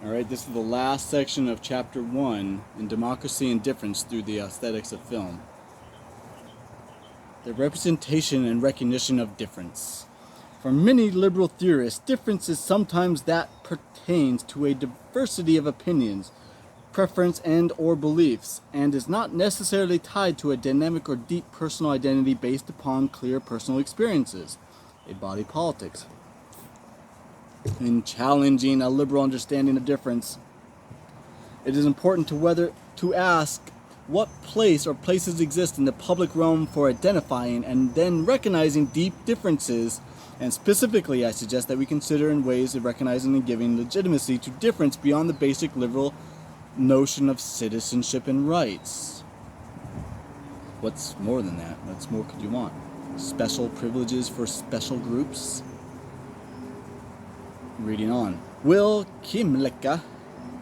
Alright, this is the last section of Chapter 1 in Democracy and Difference through the Aesthetics of Film. The representation and recognition of difference. For many liberal theorists, difference is sometimes that pertains to a diversity of opinions, preference and or beliefs, and is not necessarily tied to a dynamic or deep personal identity based upon clear personal experiences, a body politics. In challenging a liberal understanding of difference, it is important to ask what place or places exist in the public realm for identifying and then recognizing deep differences, and specifically I suggest that we consider in ways of recognizing and giving legitimacy to difference beyond the basic liberal notion of citizenship and rights. What's more than that? What more could you want? Special privileges for special groups? Reading on. Will Kimlecka,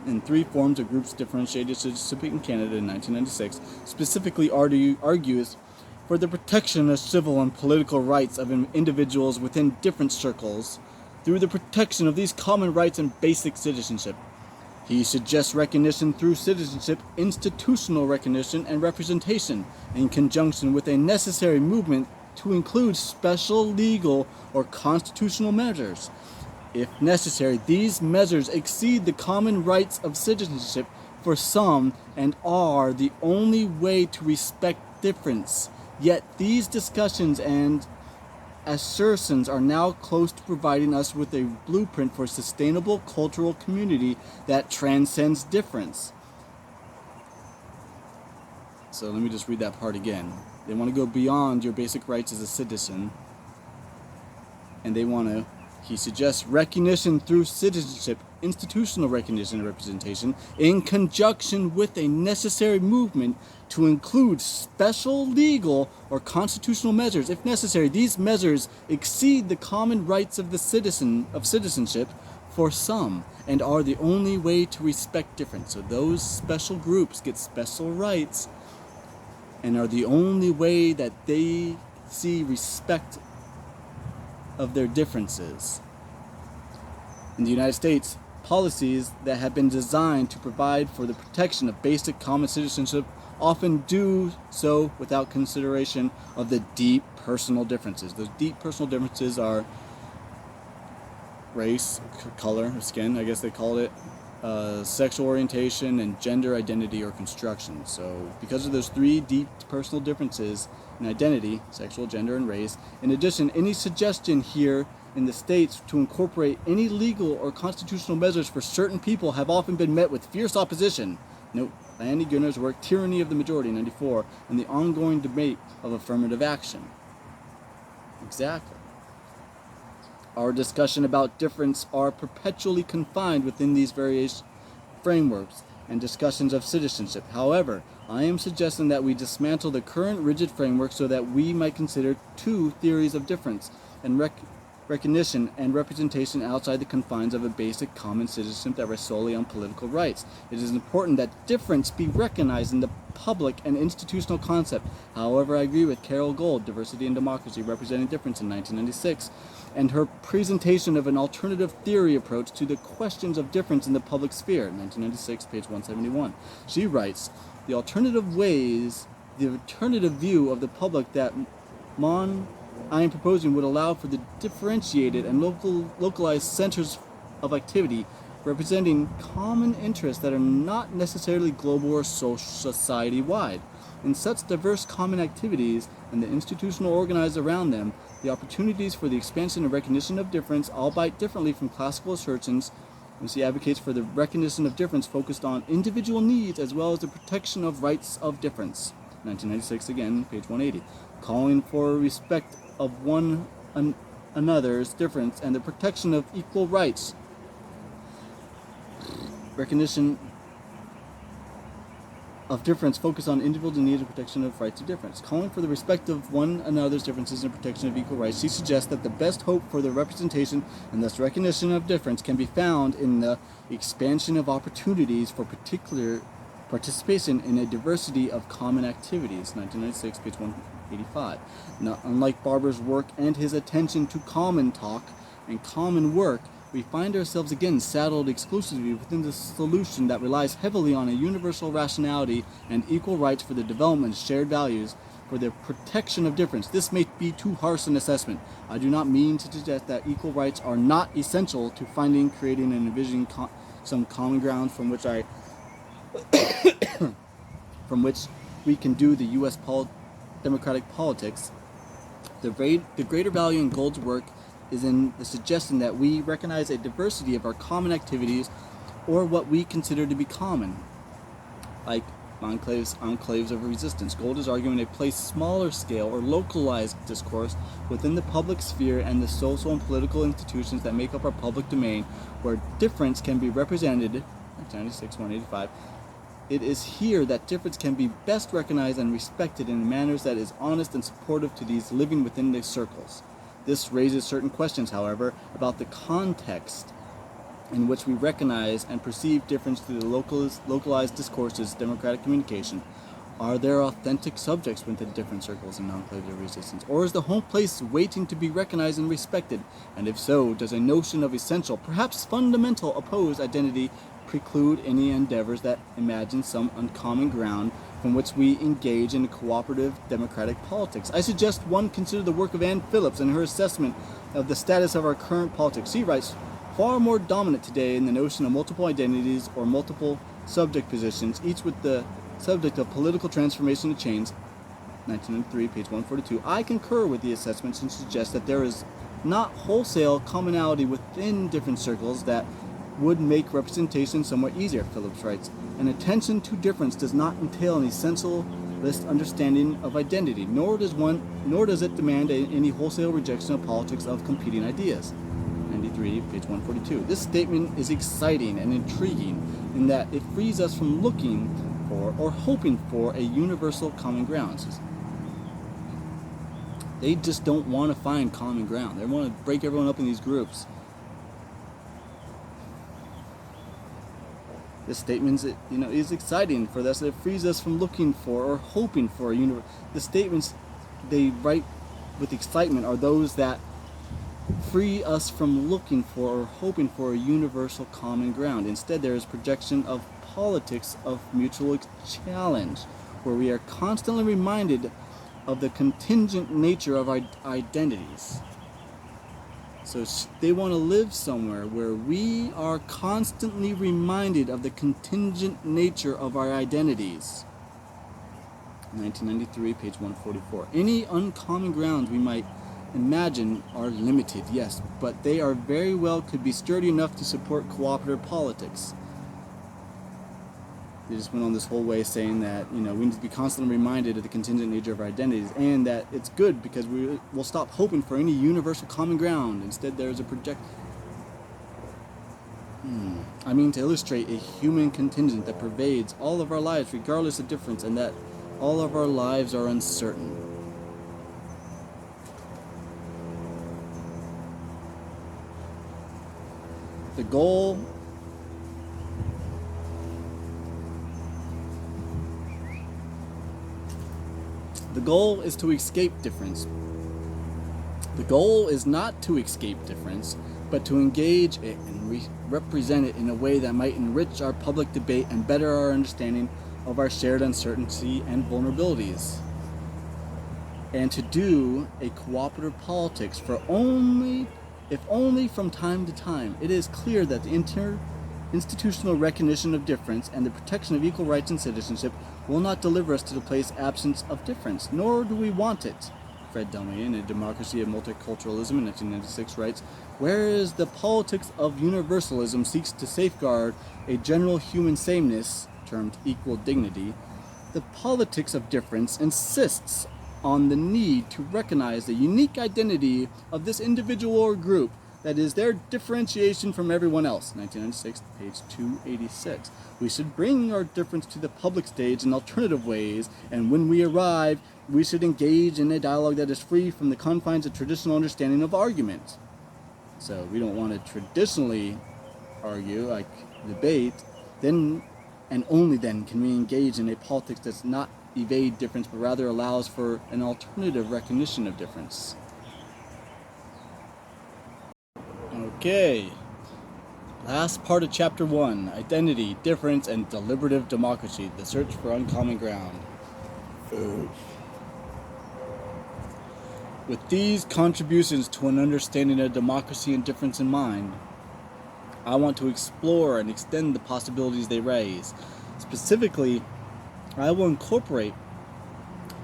in three forms of groups differentiated citizenship in Canada in 1996, specifically argues for the protection of civil and political rights of individuals within different circles through the protection of these common rights and basic citizenship. He suggests recognition through citizenship, institutional recognition and representation, in conjunction with a necessary movement to include special legal or constitutional measures. If necessary, these measures exceed the common rights of citizenship for some and are the only way to respect difference. Yet these discussions and assertions are now close to providing us with a blueprint for a sustainable cultural community that transcends difference. So let me just read that part again. They want to go beyond your basic rights as a citizen, and he suggests recognition through citizenship, institutional recognition and representation, in conjunction with a necessary movement to include special legal or constitutional measures. If necessary, these measures exceed the common rights of citizenship for some, and are the only way to respect difference. So those special groups get special rights, and are the only way that they see respect of their differences. In the United States, policies that have been designed to provide for the protection of basic common citizenship often do so without consideration of the deep personal differences. Those deep personal differences are race, color, skin, I guess they call it, sexual orientation, and gender identity or construction. So because of those three deep personal differences in identity, sexual, gender, and race, in addition, any suggestion here in the states to incorporate any legal or constitutional measures for certain people have often been met with fierce opposition. Note Andy Gunner's work, Tyranny of the Majority, 94, and the ongoing debate of affirmative action. Exactly. Our discussion about difference are perpetually confined within these various frameworks and discussions of citizenship. However, I am suggesting that we dismantle the current rigid framework so that we might consider two theories of difference and recognition and representation outside the confines of a basic common citizenship that rests solely on political rights. It is important that difference be recognized in the public and institutional concept. However, I agree with Carol Gold, Diversity and Democracy, Representing Difference in 1996, and her presentation of an alternative theory approach to the questions of difference in the public sphere, 1996, page 171. She writes, the alternative view of the public that I am proposing would allow for the differentiated and localized centers of activity representing common interests that are not necessarily global or society-wide. In such diverse common activities and the institutional organized around them, the opportunities for the expansion and recognition of difference, albeit differently from classical assertions, and she advocates for the recognition of difference focused on individual needs as well as the protection of rights of difference. 1996 again, page 180. Calling for respect of one another's difference and the protection of equal rights. Recognition of difference focused on individual needs and protection of rights of difference. Calling for the respect of one another's differences and protection of equal rights, she suggests that the best hope for the representation and thus recognition of difference can be found in the expansion of opportunities for particular participation in a diversity of common activities. 1996, page 185. Now, unlike Barber's work and his attention to common talk and common work, we find ourselves again saddled exclusively within the solution that relies heavily on a universal rationality and equal rights for the development of shared values for the protection of difference. This may be too harsh an assessment. I do not mean to suggest that equal rights are not essential to finding, creating, and envisioning some common ground from which we can do the U.S. democratic politics. The greater value in Gould's work is in the suggestion that we recognize a diversity of our common activities, or what we consider to be common, like enclaves of resistance. Gould is arguing a place smaller scale or localized discourse within the public sphere and the social and political institutions that make up our public domain, where difference can be represented. 1996, 185. It is here that difference can be best recognized and respected in manners that is honest and supportive to these living within the circles. This raises certain questions, however, about the context in which we recognize and perceive difference through the localized discourses, democratic communication. Are there authentic subjects within different circles and enclaves of resistance? Or is the home place waiting to be recognized and respected? And if so, does a notion of essential, perhaps fundamental, opposed identity preclude any endeavors that imagine some uncommon ground from which we engage in cooperative democratic politics? I suggest one consider the work of Anne Phillips and her assessment of the status of our current politics. She writes, far more dominant today in the notion of multiple identities or multiple subject positions, each with the subject of political transformation and change. 1903, page 142. I concur with the assessments and suggest that there is not wholesale commonality within different circles that would make representation somewhat easier, Phillips writes. An attention to difference does not entail an essentialist understanding of identity, nor does it demand any wholesale rejection of politics of competing ideas. 93, page 142. This statement is exciting and intriguing in that it frees us from looking for or hoping for a universal common ground. They just don't want to find common ground. They want to break everyone up in these groups. This statement is exciting for us. It frees us from looking for or hoping for a universe. The statements they write with excitement are those that free us from looking for or hoping for a universal common ground. Instead, there is projection of politics of mutual challenge, where we are constantly reminded of the contingent nature of our identities. So they want to live somewhere where we are constantly reminded of the contingent nature of our identities. 1993, page 144. Any uncommon grounds we might imagine are limited, yes, but they are very well could be sturdy enough to support cooperative politics. They just went on this whole way saying that, we need to be constantly reminded of the contingent nature of our identities, and that it's good because we will stop hoping for any universal common ground. Instead, there's a to illustrate a human contingent that pervades all of our lives regardless of difference, and that all of our lives are uncertain. The goal is to escape difference. The goal is not to escape difference, but to engage it and represent it in a way that might enrich our public debate and better our understanding of our shared uncertainty and vulnerabilities. And to do a cooperative politics if only from time to time. It is clear that the institutional recognition of difference and the protection of equal rights and citizenship will not deliver us to the place absence of difference, nor do we want it. Fred Delmy, in A Democracy of Multiculturalism in 1996, writes, whereas the politics of universalism seeks to safeguard a general human sameness, termed equal dignity, the politics of difference insists on the need to recognize the unique identity of this individual or group, that is, their differentiation from everyone else. 1996, page 286. We should bring our difference to the public stage in alternative ways, and when we arrive, we should engage in a dialogue that is free from the confines of traditional understanding of argument. So we don't want to traditionally argue, like debate, then and only then can we engage in a politics that's not evade difference, but rather allows for an alternative recognition of difference. Okay, Last part of Chapter 1, Identity, Difference, and Deliberative Democracy, the Search for Uncommon Ground. With these contributions to an understanding of democracy and difference in mind, I want to explore and extend the possibilities they raise. Specifically, I will incorporate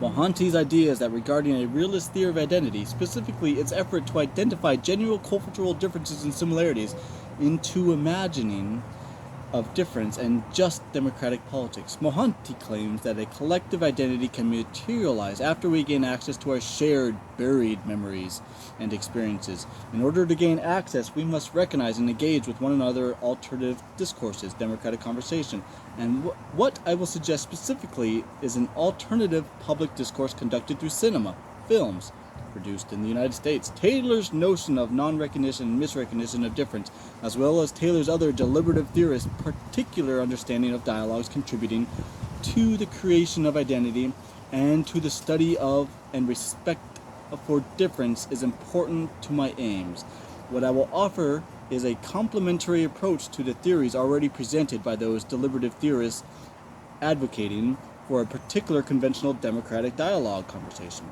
Mohanty's ideas that regarding a realist theory of identity, specifically its effort to identify genuine cultural differences and similarities, into imagining of difference and just democratic politics. Mohanty claims that a collective identity can materialize after we gain access to our shared, buried memories and experiences. In order to gain access, we must recognize and engage with one another alternative discourses, democratic conversation. And what I will suggest specifically is an alternative public discourse conducted through cinema, films, produced in the United States. Taylor's notion of non-recognition and misrecognition of difference, as well as Taylor's other deliberative theorists' particular understanding of dialogues contributing to the creation of identity and to the study of and respect for difference, is important to my aims. What I will offer is a complementary approach to the theories already presented by those deliberative theorists advocating for a particular conventional democratic dialogue conversation.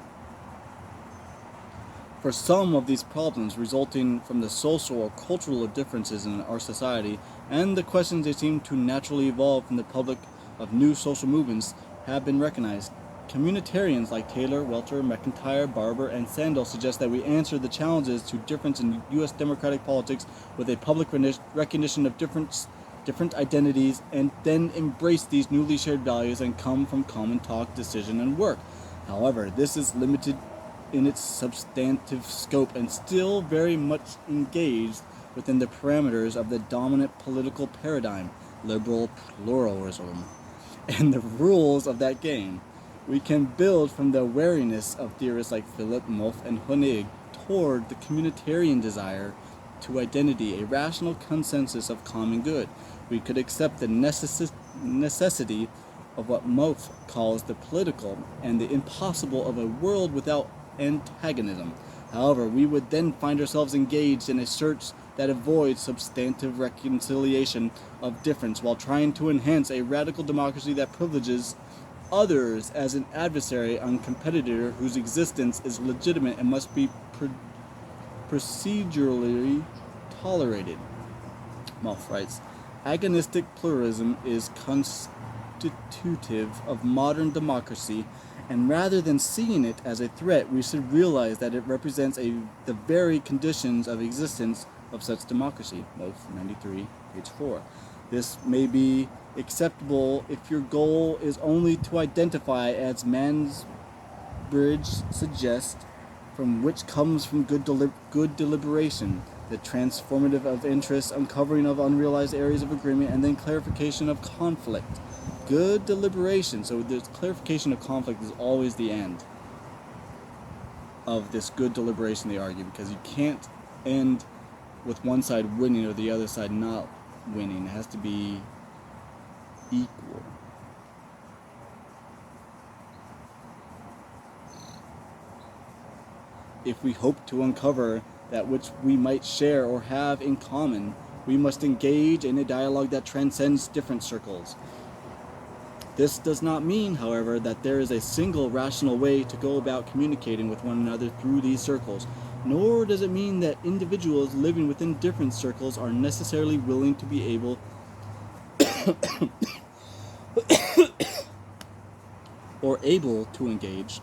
For some of these problems resulting from the social or cultural differences in our society and the questions they seem to naturally evolve from the public of new social movements have been recognized. Communitarians like Taylor, Welter, McIntyre, Barber, and Sandel suggest that we answer the challenges to difference in U.S. democratic politics with a public recognition of different identities, and then embrace these newly shared values and come from common talk, decision, and work. However, this is limited in its substantive scope and still very much engaged within the parameters of the dominant political paradigm, liberal pluralism, and the rules of that game. We can build from the wariness of theorists like Philip, Moff, and Honig toward the communitarian desire to identity, a rational consensus of common good. We could accept the necessity of what Moff calls the political and the impossible of a world without antagonism. However, we would then find ourselves engaged in a search that avoids substantive reconciliation of difference while trying to enhance a radical democracy that privileges others as an adversary and competitor whose existence is legitimate and must be procedurally tolerated. Moff writes, agonistic pluralism is constitutive of modern democracy, and rather than seeing it as a threat, we should realize that it represents the very conditions of existence of such democracy. Moff 93, page 4. This may be acceptable if your goal is only to identify, as Mansbridge suggests, from which comes from good deliberation, the transformative of interest, uncovering of unrealized areas of agreement, and then clarification of conflict. Good deliberation, so the clarification of conflict is always the end of this good deliberation, they argue, because you can't end with one side winning or the other side not winning. It has to be equal. If we hope to uncover that which we might share or have in common, we must engage in a dialogue that transcends different circles. This does not mean, however, that there is a single rational way to go about communicating with one another through these circles, nor does it mean that individuals living within different circles are necessarily willing to be able or able to engage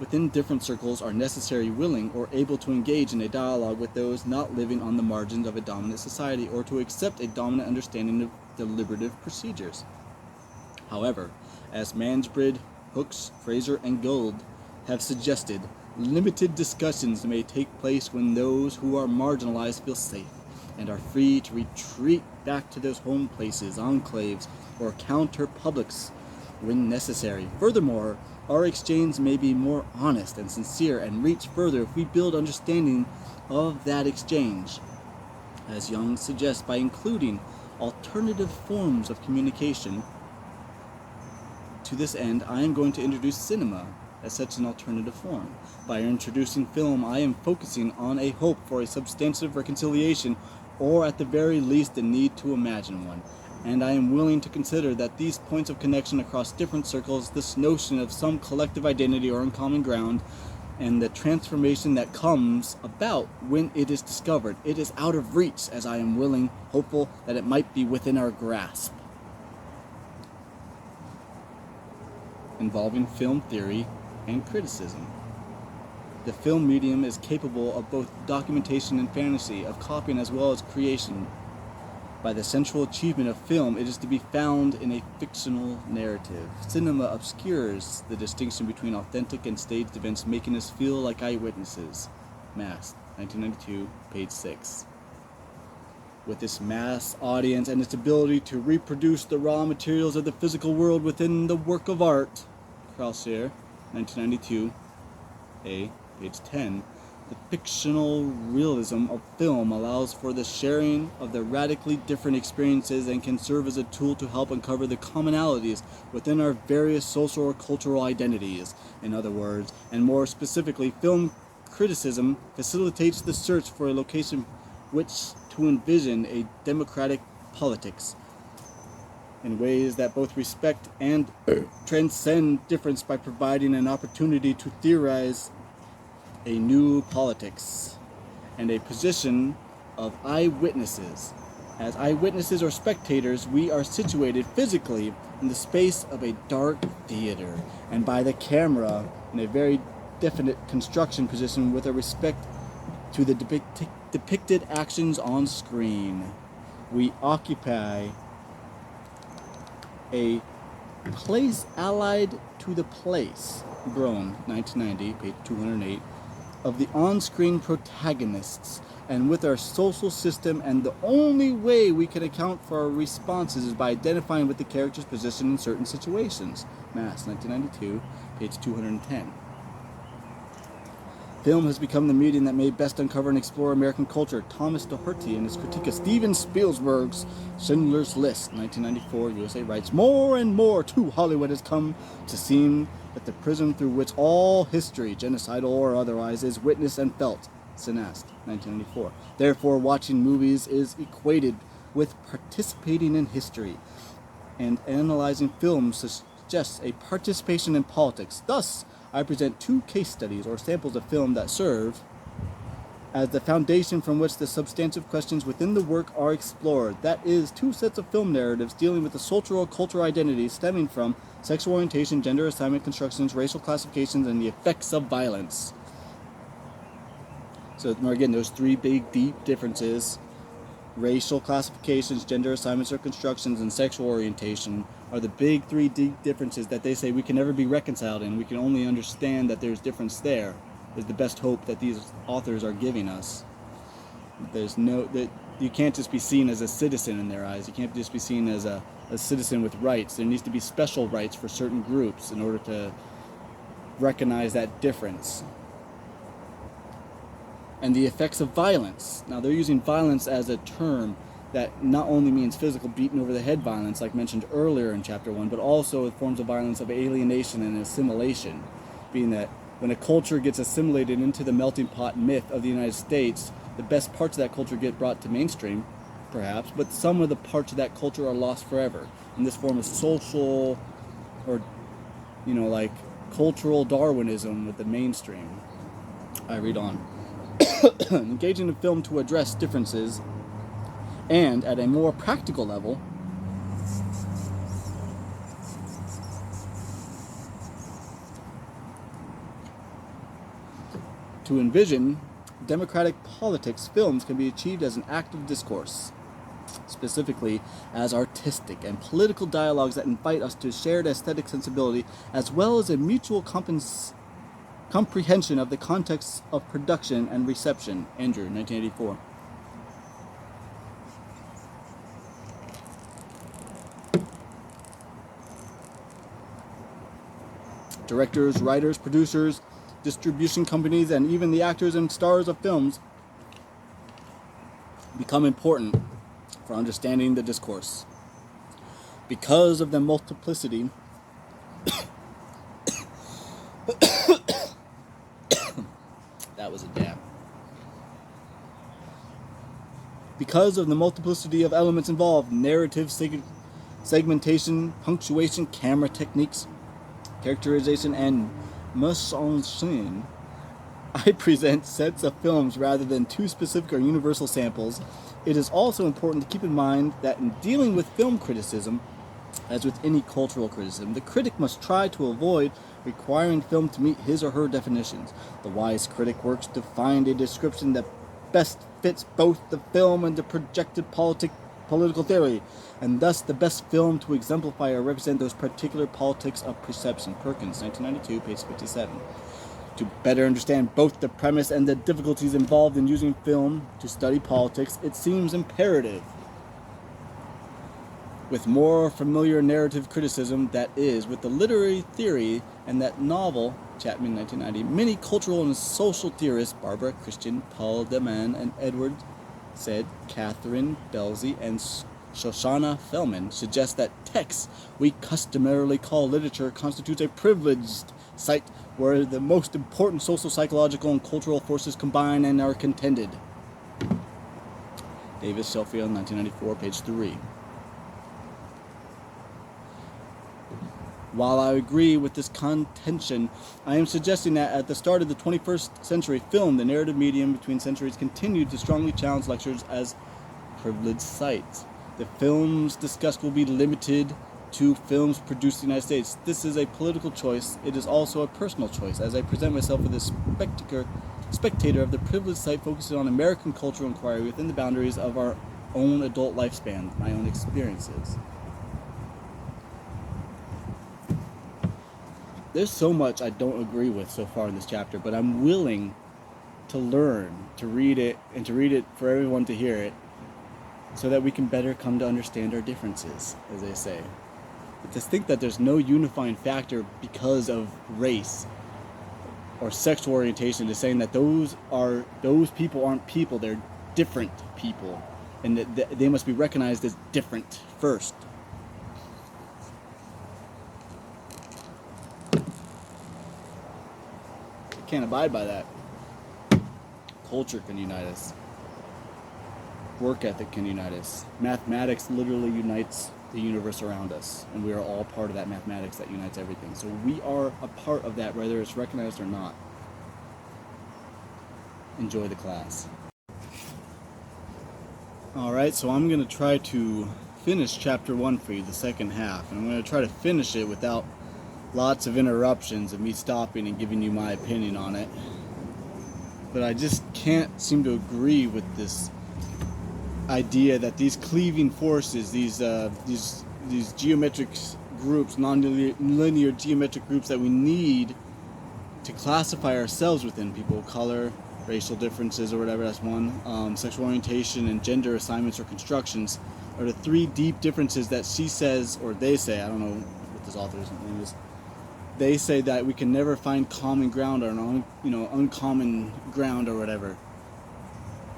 within different circles are necessarily willing or able to engage in a dialogue with those not living on the margins of a dominant society or to accept a dominant understanding of deliberative procedures. However, as Mansbridge, Hooks, Fraser, and Gould have suggested, limited discussions may take place when those who are marginalized feel safe and are free to retreat back to those home places, enclaves, or counter-publics when necessary. Furthermore, our exchange may be more honest and sincere and reach further if we build understanding of that exchange, as Young suggests, by including alternative forms of communication. To this end, I am going to introduce cinema as such an alternative form. By introducing film, I am focusing on a hope for a substantive reconciliation or at the very least the need to imagine one. And I am willing to consider that these points of connection across different circles, this notion of some collective identity or in common ground, and the transformation that comes about when it is discovered, it is out of reach, as I am willing, hopeful, that it might be within our grasp. Involving film theory and criticism. The film medium is capable of both documentation and fantasy, of copying as well as creation. By the central achievement of film, it is to be found in a fictional narrative. Cinema obscures the distinction between authentic and staged events, making us feel like eyewitnesses. Mass, 1992, page 6. With this mass audience and its ability to reproduce the raw materials of the physical world within the work of art, Krauser, 1992, page 10, the fictional realism of film allows for the sharing of the radically different experiences and can serve as a tool to help uncover the commonalities within our various social or cultural identities. In other words, and more specifically, film criticism facilitates the search for a location which to envision a democratic politics in ways that both respect and transcend difference by providing an opportunity to theorize a new politics and a position of eyewitnesses. As eyewitnesses or spectators, we are situated physically in the space of a dark theater and by the camera in a very definite construction position with a respect to the depicted actions on screen. We occupy a place allied to the place, Grown, 1990, page 208, of the on-screen protagonists and with our social system, and the only way we can account for our responses is by identifying with the character's position in certain situations. Mass, 1992, page 210. Film has become the medium that may best uncover and explore American culture. Thomas Doherty, in his critique of Steven Spielberg's Schindler's List, 1994, USA writes, "More and more, too, Hollywood has come to seem that the prism through which all history, genocidal or otherwise, is witnessed and felt." Cineast, 1994. Therefore, watching movies is equated with participating in history, and analyzing films suggests a participation in politics. Thus, I present two case studies or samples of film that serve as the foundation from which the substantive questions within the work are explored. That is, two sets of film narratives dealing with the social or cultural identities stemming from sexual orientation, gender assignment constructions, racial classifications, and the effects of violence. So again, those three big, deep differences: racial classifications, gender assignments or constructions, and sexual orientation are the big three deep differences that they say we can never be reconciled in. We can only understand that there's difference there. Is the best hope that these authors are giving us. That you can't just be seen as a citizen in their eyes. You can't just be seen as a citizen with rights. There needs to be special rights for certain groups in order to recognize that difference. And the effects of violence. Now, they're using violence as a term that not only means physical beaten over the head violence, like mentioned earlier in chapter 1, but also forms of violence of alienation and assimilation, being that when a culture gets assimilated into the melting pot myth of the United States, the best parts of that culture get brought to mainstream, perhaps, but some of the parts of that culture are lost forever. In this form of social, or, like cultural Darwinism with the mainstream. I read on. Engaging in film to address differences, and at a more practical level, to envision democratic politics, films can be achieved as an active discourse, specifically as artistic and political dialogues that invite us to shared aesthetic sensibility, as well as a mutual comprehension of the context of production and reception. Andrew, 1984. Directors, writers, producers, distribution companies, and even the actors and stars of films become important for understanding the discourse. Because of the multiplicity that was a dab. because of the multiplicity of elements involved: narrative, segmentation, punctuation, camera techniques, characterization, and mise en scène. I present sets of films rather than two specific or universal samples. It is also important to keep in mind that in dealing with film criticism, as with any cultural criticism, the critic must try to avoid requiring film to meet his or her definitions. The wise critic works to find a description that best fits both the film and the projected political theory, and thus the best film to exemplify or represent those particular politics of perception. Perkins, 1992, page 57. To better understand both the premise and the difficulties involved in using film to study politics, it seems imperative, with more familiar narrative criticism, that is, with the literary theory and that novel, Chapman, 1990, many cultural and social theorists, Barbara Christian, Paul Deman, and Edward Said, Catherine Belzy, and Shoshana Fellman, suggest that texts we customarily call literature constitutes a privileged site where the most important social, psychological, and cultural forces combine and are contended. Davis Sheffield, 1994, page 3. While I agree with this contention, I am suggesting that at the start of the 21st century, film, the narrative medium between centuries, continued to strongly challenge lectures as privileged sites. The films discussed will be limited to films produced in the United States. This is a political choice. It is also a personal choice, as I present myself as a spectator of the privileged site focusing on American cultural inquiry within the boundaries of our own adult lifespan, my own experiences. There's so much I don't agree with so far in this chapter, but I'm willing to learn, to read it, and to read it for everyone to hear it, so that we can better come to understand our differences, as they say. But to think that there's no unifying factor because of race or sexual orientation, is saying that those people aren't people, they're different people, and that they must be recognized as different first. Can't abide by that. Culture can unite us. Work ethic can unite us. Mathematics literally unites the universe around us, and we are all part of that mathematics that unites everything. So we are a part of that, whether it's recognized or not. Enjoy the class. Alright, so I'm going to try to finish chapter 1 for you, the second half, and I'm going to try to finish it without lots of interruptions of me stopping and giving you my opinion on it. But I just can't seem to agree with this idea that these cleaving forces, these geometric groups, non-linear geometric groups that we need to classify ourselves within, people of color, racial differences or whatever, that's one, sexual orientation and gender assignments or constructions, are the three deep differences that she says, or they say, I don't know what this author's name is, they say that we can never find common ground or uncommon ground or whatever.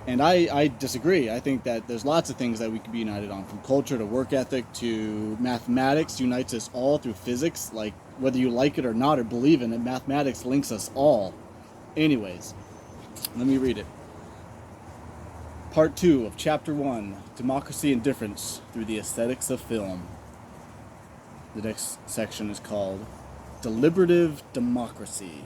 And I disagree. I think that there's lots of things that we could be united on, from culture to work ethic to mathematics unites us all through physics. Like, whether you like it or not or believe in it, mathematics links us all. Anyways, let me read it. Part 2 of Chapter 1, Democracy and Difference Through the Aesthetics of Film. The next section is called Deliberative Democracy.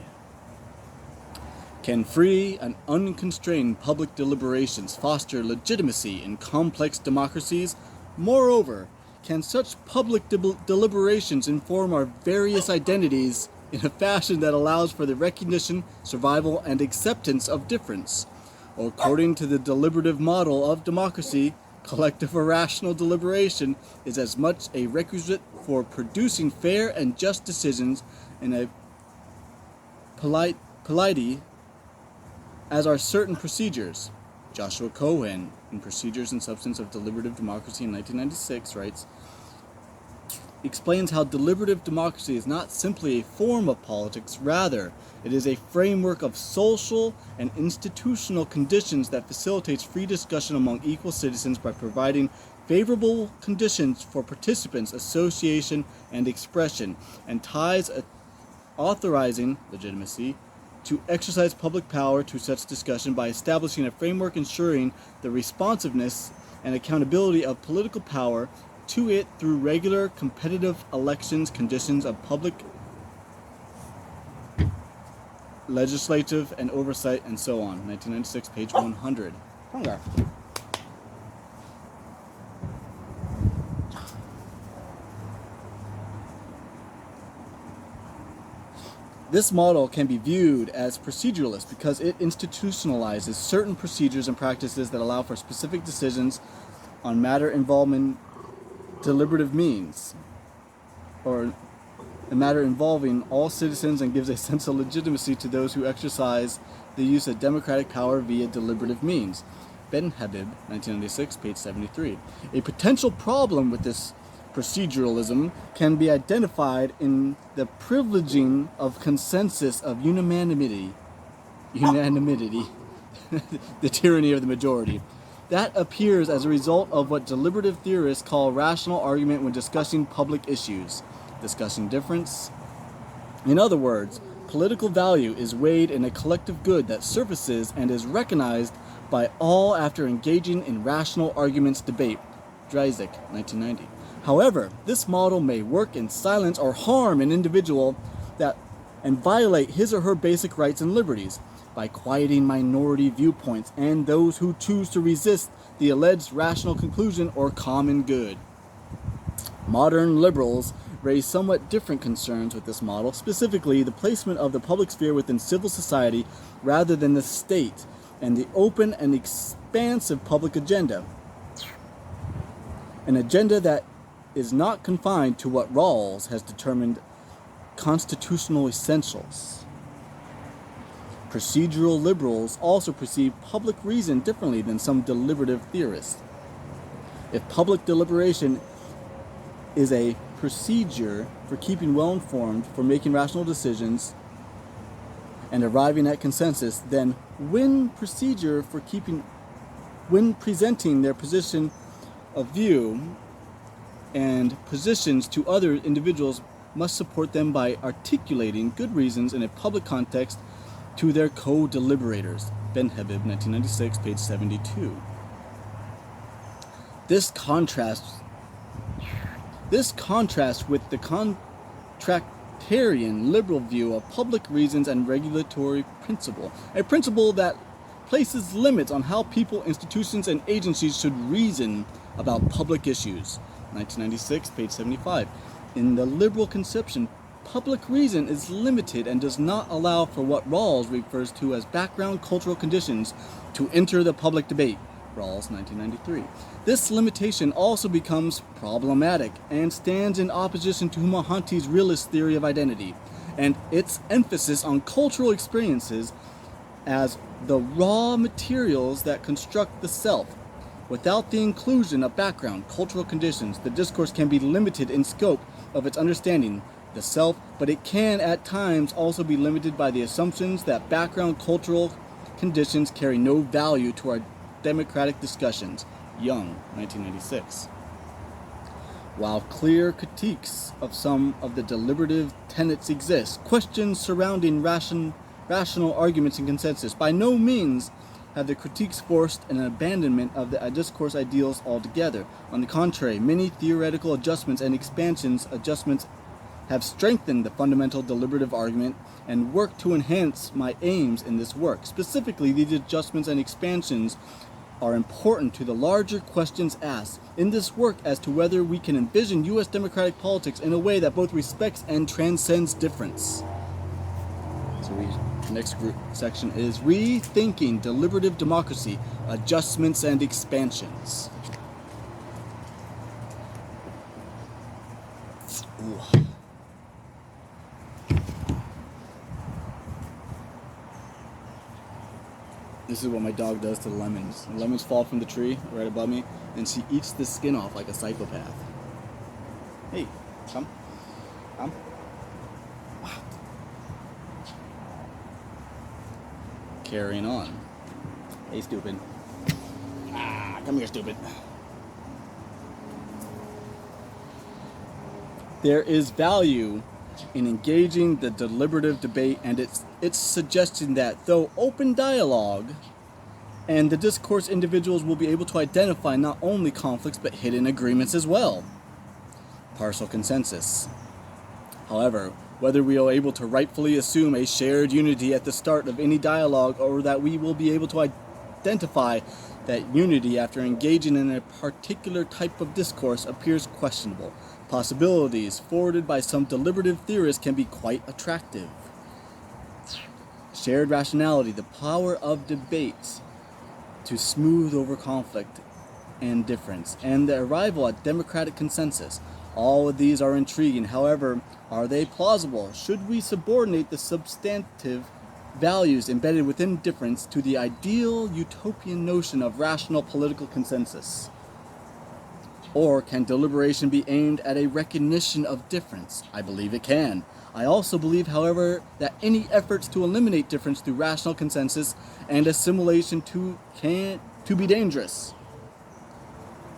Can free and unconstrained public deliberations foster legitimacy in complex democracies? Moreover, can such public deliberations inform our various identities in a fashion that allows for the recognition, survival, and acceptance of difference? Or, according to the deliberative model of democracy, collective or rational deliberation is as much a requisite for producing fair and just decisions in a polity as are certain procedures. Joshua Cohen, in Procedures and Substance of Deliberative Democracy in 1996, writes, explains how deliberative democracy is not simply a form of politics, rather, it is a framework of social and institutional conditions that facilitates free discussion among equal citizens by providing favorable conditions for participants, association, and expression, and ties authorizing legitimacy to exercise public power to such discussion by establishing a framework ensuring the responsiveness and accountability of political power to it through regular competitive elections, conditions of public legislative and oversight, and so on. 1996, page 100. Hunger. This model can be viewed as proceduralist because it institutionalizes certain procedures and practices that allow for specific decisions on matter involving deliberative means, or a matter involving all citizens, and gives a sense of legitimacy to those who exercise the use of democratic power via deliberative means. Ben Habib, 1996, page 73. A potential problem with this proceduralism can be identified in the privileging of consensus of unanimity, the tyranny of the majority. That appears as a result of what deliberative theorists call rational argument when discussing public issues, discussing difference. In other words, political value is weighed in a collective good that surfaces and is recognized by all after engaging in rational arguments debate. Dreisig, 1990. However, this model may work in silence or harm an individual and violate his or her basic rights and liberties by quieting minority viewpoints and those who choose to resist the alleged rational conclusion or common good. Modern liberals raise somewhat different concerns with this model, specifically the placement of the public sphere within civil society rather than the state, and the open and expansive public agenda. An agenda that is not confined to what Rawls has determined constitutional essentials. Procedural liberals also perceive public reason differently than some deliberative theorists. If public deliberation is a procedure for keeping well informed, for making rational decisions, and arriving at consensus, then when presenting their position of view and positions to other individuals must support them by articulating good reasons in a public context to their co-deliberators. Ben Habib, 1996, page 72. This contrasts with the contractarian liberal view of public reasons and regulatory principle, a principle that places limits on how people, institutions, and agencies should reason about public issues. 1996, page 75. In the liberal conception, public reason is limited and does not allow for what Rawls refers to as background cultural conditions to enter the public debate. Rawls, 1993. This limitation also becomes problematic and stands in opposition to Mohanty's realist theory of identity and its emphasis on cultural experiences as the raw materials that construct the self. Without the inclusion of background cultural conditions, the discourse can be limited in scope of its understanding, the self, but it can at times also be limited by the assumptions that background cultural conditions carry no value to our democratic discussions. Young, 1996. While clear critiques of some of the deliberative tenets exist, questions surrounding rational arguments and consensus by no means have the critiques forced an abandonment of the discourse ideals altogether. On the contrary, many theoretical adjustments have strengthened the fundamental deliberative argument and worked to enhance my aims in this work. Specifically, these adjustments and expansions are important to the larger questions asked in this work as to whether we can envision U.S. democratic politics in a way that both respects and transcends difference. So the next section is Rethinking Deliberative Democracy, Adjustments and Expansions. Ooh. This is what my dog does to the lemons. The lemons fall from the tree right above me, and she eats the skin off like a psychopath. Hey, come. Come. Wow. Carrying on. Hey, stupid. Come here, stupid. There is value in engaging the deliberative debate, and its suggestion that though open dialogue And the discourse individuals will be able to identify not only conflicts but hidden agreements as well. Partial consensus. However, whether we are able to rightfully assume a shared unity at the start of any dialogue, or that we will be able to identify that unity after engaging in a particular type of discourse, appears questionable. Possibilities forwarded by some deliberative theorists can be quite attractive. Shared rationality, the power of debate to smooth over conflict and difference, and the arrival at democratic consensus. All of these are intriguing. However, are they plausible? Should we subordinate the substantive values embedded within difference to the ideal utopian notion of rational political consensus? Or can deliberation be aimed at a recognition of difference? I believe it can. I also believe, however, that any efforts to eliminate difference through rational consensus and assimilation to be dangerous.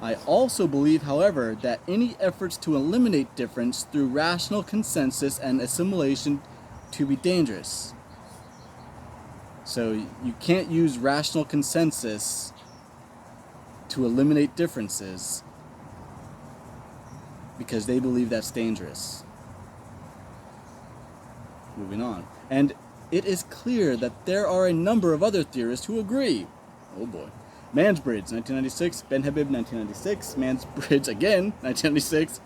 I also believe, however, that any efforts to eliminate difference through rational consensus and assimilation to be dangerous. So you can't use rational consensus to eliminate differences because they believe that's dangerous. Moving on. And it is clear that there are a number of other theorists who agree. Oh boy. Mansbridge, 1996. Ben Habib, 1996. Mansbridge again, 1996.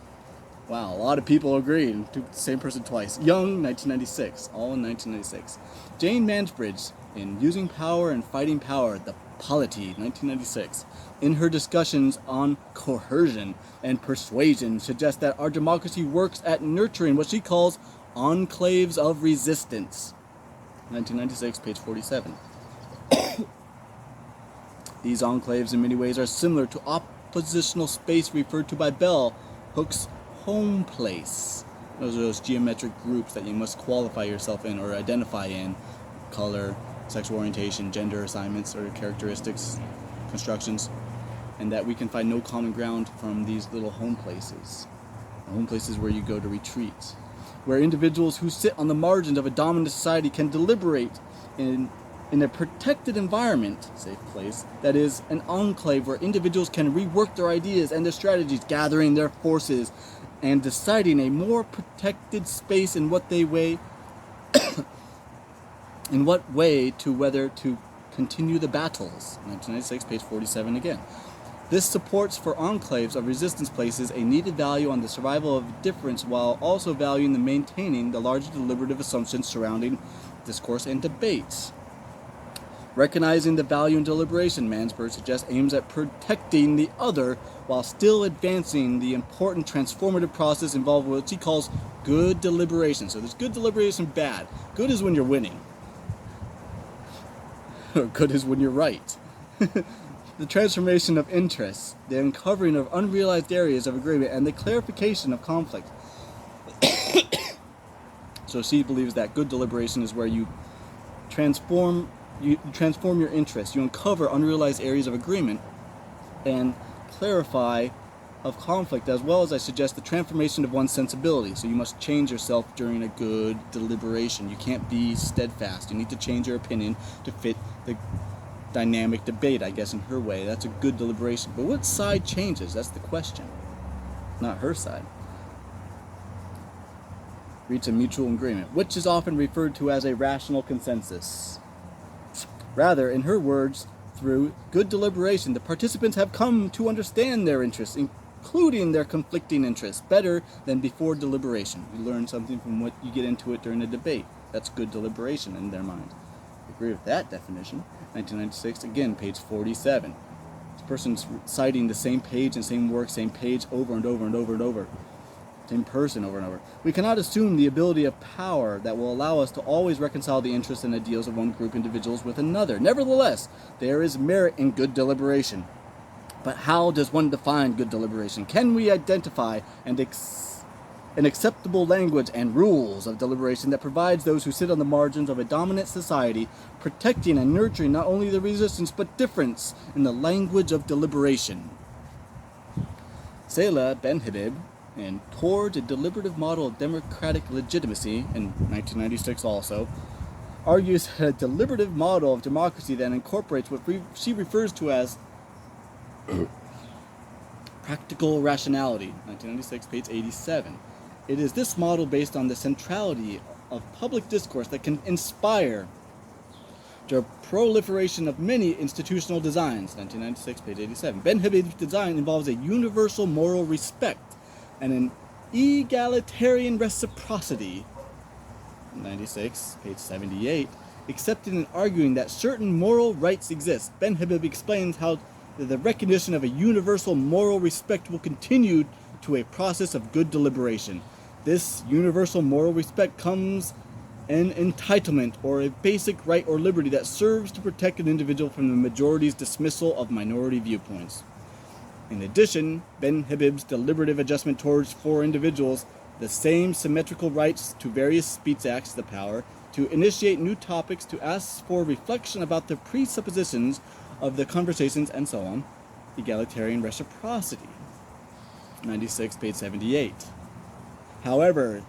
Wow, a lot of people agreed. The same person twice. Young, 1996. All in 1996. Jane Mansbridge, in Using Power and Fighting Power, The Polity, 1996. In her discussions on coercion and persuasion, suggests that our democracy works at nurturing what she calls enclaves of resistance. 1996, page 47. These enclaves in many ways are similar to oppositional space referred to by Bell Hooke's home place. Those are those geometric groups that you must qualify yourself in or identify in. Color, sexual orientation, gender assignments or characteristics, constructions. And that we can find no common ground from these little home places. Home places where you go to retreat. Where individuals who sit on the margins of a dominant society can deliberate in a protected environment, safe place, that is an enclave where individuals can rework their ideas and their strategies, gathering their forces and deciding a more protected space in what way to whether to continue the battles. 1996, page 47 again. This supports for enclaves of resistance places a needed value on the survival of difference while also valuing the maintaining the larger deliberative assumptions surrounding discourse and debates. Recognizing the value in deliberation, Mansbridge suggests, aims at protecting the other while still advancing the important transformative process involved with what she calls good deliberation. So there's good deliberation, bad. Good is when you're winning. Or good is when you're right. The transformation of interests, the uncovering of unrealized areas of agreement, and the clarification of conflict. So she believes that good deliberation is where you transform your interests, you uncover unrealized areas of agreement, and clarify of conflict, as well as, I suggest, the transformation of one's sensibility. So you must change yourself during a good deliberation. You can't be steadfast. You need to change your opinion to fit the dynamic debate, I guess, in her way. That's a good deliberation. But what side changes? That's the question. Not her side. Reach a mutual agreement, which is often referred to as a rational consensus. Rather, in her words, through good deliberation, the participants have come to understand their interests, including their conflicting interests, better than before deliberation. You learn something from what you get into it during a debate. That's good deliberation in their mind. I agree with that definition. 1996, again, page 47. This person's citing the same page and same work, same page over and over and over and over. Same person over and over. We cannot assume the ability of power that will allow us to always reconcile the interests and ideals of one group of individuals with another. Nevertheless, there is merit in good deliberation. But how does one define good deliberation? Can we identify an acceptable language and rules of deliberation that provides those who sit on the margins of a dominant society, protecting and nurturing not only the resistance but difference in the language of deliberation? Selah Ben Habib, and Towards a Deliberative Model of Democratic Legitimacy, in 1996 also, argues that a deliberative model of democracy that incorporates what she refers to as practical rationality, 1996, page 87. It is this model based on the centrality of public discourse that can inspire the proliferation of many institutional designs, 1996, page 87. Ben Habib's design involves a universal moral respect and an egalitarian reciprocity, 96, page 78, accepting and arguing that certain moral rights exist. Ben Habib explains how the recognition of a universal moral respect will continue to a process of good deliberation. This universal moral respect comes an entitlement or a basic right or liberty that serves to protect an individual from the majority's dismissal of minority viewpoints. In addition, Ben Habib's deliberative adjustment towards for individuals the same symmetrical rights to various speech acts, the power to initiate new topics, to ask for reflection about the presuppositions of the conversations, and so on. Egalitarian reciprocity, 96, page 78. However,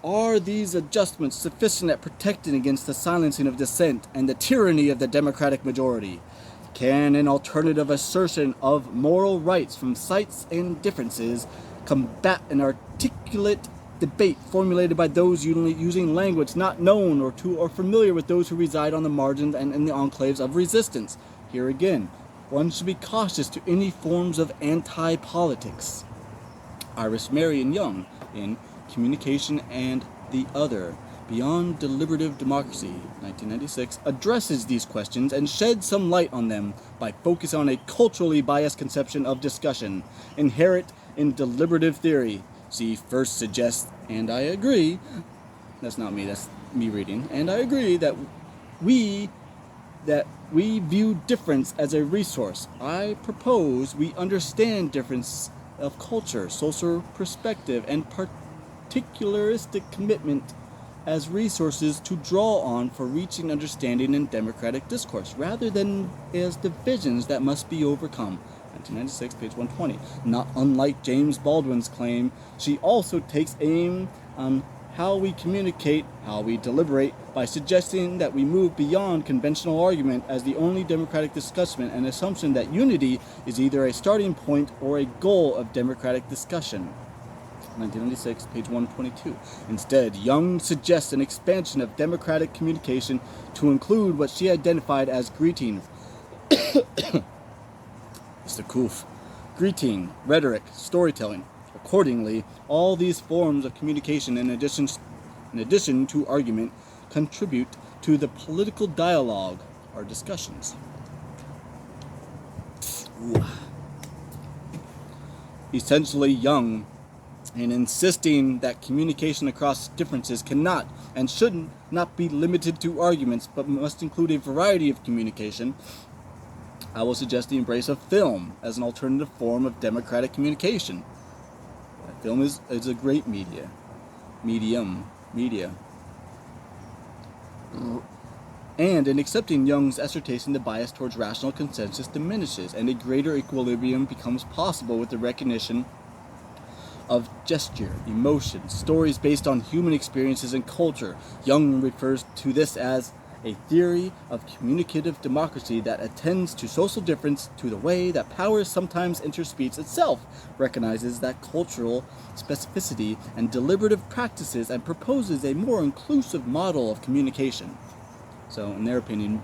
are these adjustments sufficient at protecting against the silencing of dissent and the tyranny of the democratic majority? Can an alternative assertion of moral rights from sights and differences combat an articulate debate formulated by those using language not known or familiar with those who reside on the margins and in the enclaves of resistance? Here again, one should be cautious to any forms of anti-politics. Iris Marion Young, in Communication and the Other, Beyond Deliberative Democracy, 1996, addresses these questions and sheds some light on them by focusing on a culturally biased conception of discussion, inherent in deliberative theory. She first suggests, and I agree, that's not me, that's me reading, and I agree that we view difference as a resource. I propose we understand difference of culture, social perspective, and particularistic commitment as resources to draw on for reaching understanding in democratic discourse, rather than as divisions that must be overcome. 1996, page 120. Not unlike James Baldwin's claim, she also takes aim on how we communicate, how we deliberate, by suggesting that we move beyond conventional argument as the only democratic discussion, an assumption that unity is either a starting point or a goal of democratic discussion. 1996, page 122. Instead, Young suggests an expansion of democratic communication to include what she identified as greeting, Mr. Koof, greeting, rhetoric, storytelling. Accordingly, all these forms of communication, in addition to argument, contribute to the political dialogue or discussions. Ooh. Essentially, Young, in insisting that communication across differences cannot and should not be limited to arguments, but must include a variety of communication, I will suggest the embrace of film as an alternative form of democratic communication. Film is a great medium. And in accepting Young's assertion, the bias towards rational consensus diminishes, and a greater equilibrium becomes possible with the recognition of gesture, emotion, stories based on human experiences and culture. Young refers to this as a theory of communicative democracy that attends to social difference, to the way that power sometimes enters speech itself, recognizes that cultural specificity and deliberative practices, and proposes a more inclusive model of communication. So, in their opinion,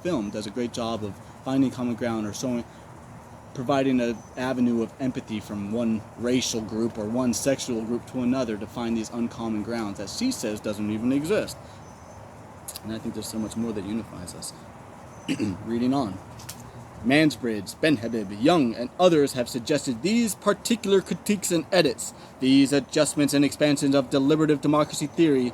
film does a great job of finding common ground or providing an avenue of empathy from one racial group or one sexual group to another to find these uncommon grounds that she says doesn't even exist. And I think there's so much more that unifies us. Reading on. Mansbridge, Ben Habib, Young, and others have suggested these particular critiques and edits, these adjustments and expansions of deliberative democracy theory.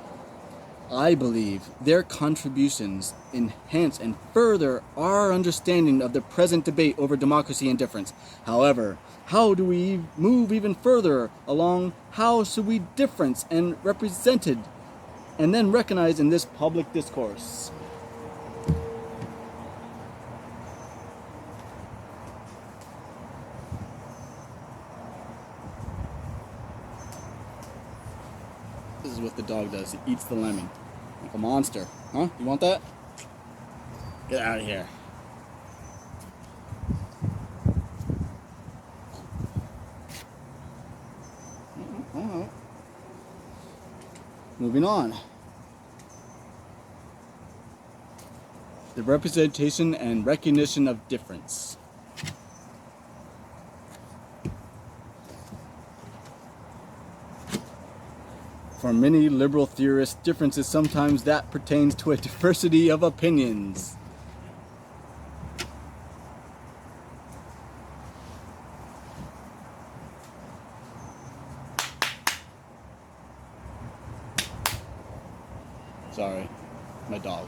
I believe their contributions enhance and further our understanding of the present debate over democracy and difference. However, how do we move even further along? How should we difference and represented and then recognized in this public discourse? This is what the dog does. It eats the lemon. A monster. Huh? You want that? Get out of here. Alright. Moving on. The representation and recognition of difference. For many liberal theorists, difference is sometimes that pertains to a diversity of opinions. Sorry, my dog.